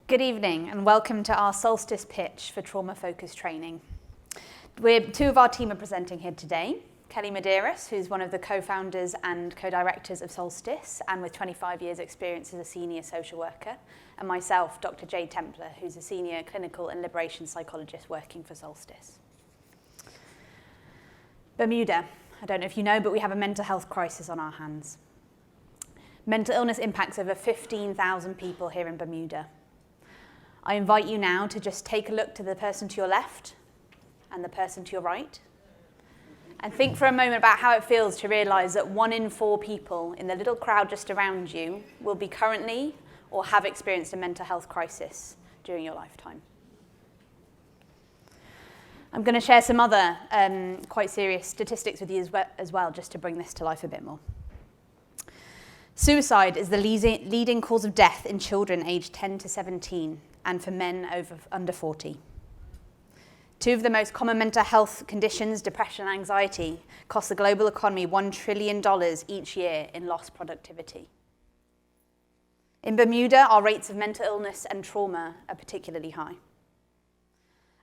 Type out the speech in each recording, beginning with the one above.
Good evening and welcome to our Solstice pitch for trauma-focused training. Two of our team are presenting here today. Kelly Madeiros, who's one of the co-founders and co-directors of Solstice and with 25 years experience as a senior social worker, and myself, Dr. Jade Templer, who's a senior clinical and liberation psychologist working for Solstice. Bermuda. I don't know if you know, but we have a mental health crisis on our hands. Mental illness impacts over 15,000 people here in Bermuda. I invite you now to just take a look to the person to your left and the person to your right, and think for a moment about how it feels to realise that 1 in 4 people in the little crowd just around you will be currently or have experienced a mental health crisis during your lifetime. I'm going to share some other quite serious statistics with you as well, just to bring this to life a bit more. Suicide is the leading cause of death in children aged 10 to 17 and for men under 40. 2 of the most common mental health conditions, depression and anxiety, cost the global economy $1 trillion each year in lost productivity. In Bermuda, our rates of mental illness and trauma are particularly high.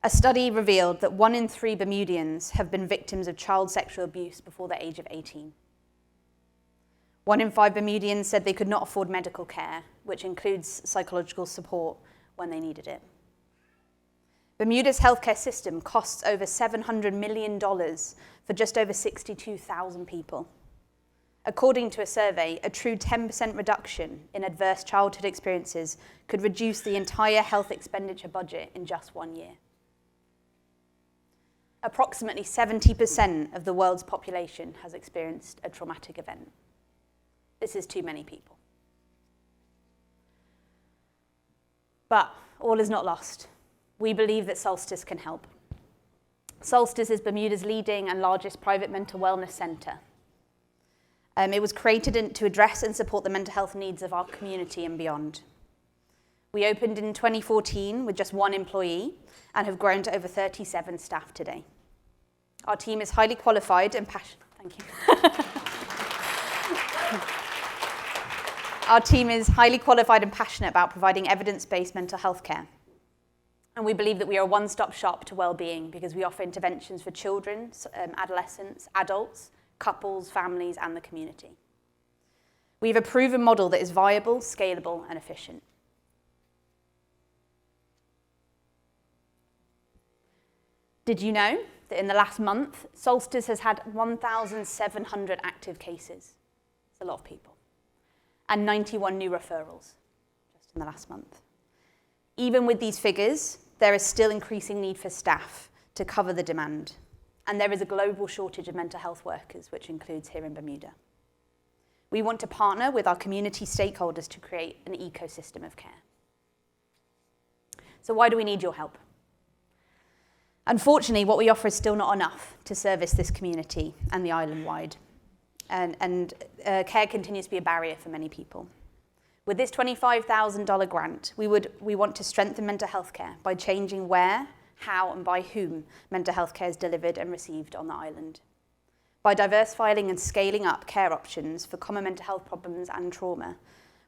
A study revealed that 1 in 3 Bermudians have been victims of child sexual abuse before the age of 18. 1 in 5 Bermudians said they could not afford medical care, which includes psychological support when they needed it. Bermuda's healthcare system costs over $700 million for just over 62,000 people. According to a survey, a true 10% reduction in adverse childhood experiences could reduce the entire health expenditure budget in just 1 year. Approximately 70% of the world's population has experienced a traumatic event. This is too many people. But all is not lost. We believe that Solstice can help. Solstice is Bermuda's leading and largest private mental wellness centre. It was created to address and support the mental health needs of our community and beyond. We opened in 2014 with just 1 employee and have grown to over 37 staff today. Our team is highly qualified and passionate. Thank you. Our team is highly qualified and passionate about providing evidence-based mental health care. And we believe that we are a one-stop shop to well-being because we offer interventions for children, adolescents, adults, couples, families, and the community. We have a proven model that is viable, scalable, and efficient. Did you know that in the last month, Solstice has had 1,700 active cases? It's a lot of people. And 91 new referrals just in the last month. Even with these figures, there is still increasing need for staff to cover the demand. And there is a global shortage of mental health workers, which includes here in Bermuda. We want to partner with our community stakeholders to create an ecosystem of care. So why do we need your help? Unfortunately, what we offer is still not enough to service this community and the island-wide. And care continues to be a barrier for many people. With this $25,000 grant, we want to strengthen mental health care by changing where, how, and by whom mental health care is delivered and received on the island. By diversifying and scaling up care options for common mental health problems and trauma,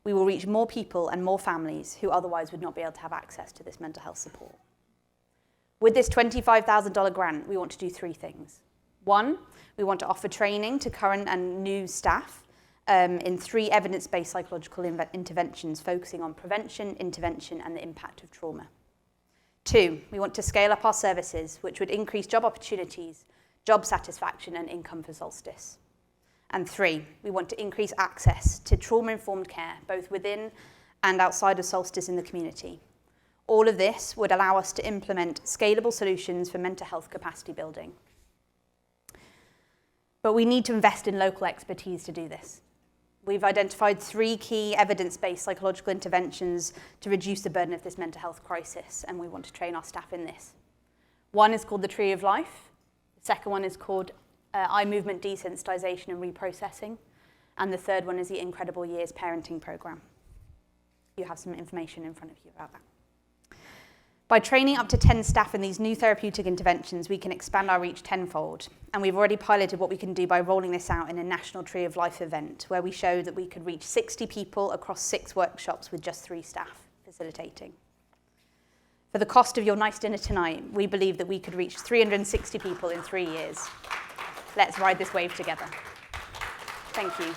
we will reach more people and more families who otherwise would not be able to have access to this mental health support. With this $25,000 grant, we want to do 3 things. 1, we want to offer training to current and new staff in 3 evidence-based psychological interventions focusing on prevention, intervention, and the impact of trauma. 2, we want to scale up our services, which would increase job opportunities, job satisfaction, and income for Solstice. And 3, we want to increase access to trauma-informed care, both within and outside of Solstice in the community. All of this would allow us to implement scalable solutions for mental health capacity building. But we need to invest in local expertise to do this. We've identified 3 key evidence-based psychological interventions to reduce the burden of this mental health crisis, and we want to train our staff in this. 1 is called the Tree of Life. The second one is called eye movement desensitization and reprocessing. And the third one is the Incredible Years Parenting Program. You have some information in front of you about that. By training up to 10 staff in these new therapeutic interventions, we can expand our reach tenfold. And we've already piloted what we can do by rolling this out in a national Tree of Life event, where we showed that we could reach 60 people across 6 workshops with just 3 staff facilitating. For the cost of your nice dinner tonight, we believe that we could reach 360 people in 3 years. Let's ride this wave together. Thank you.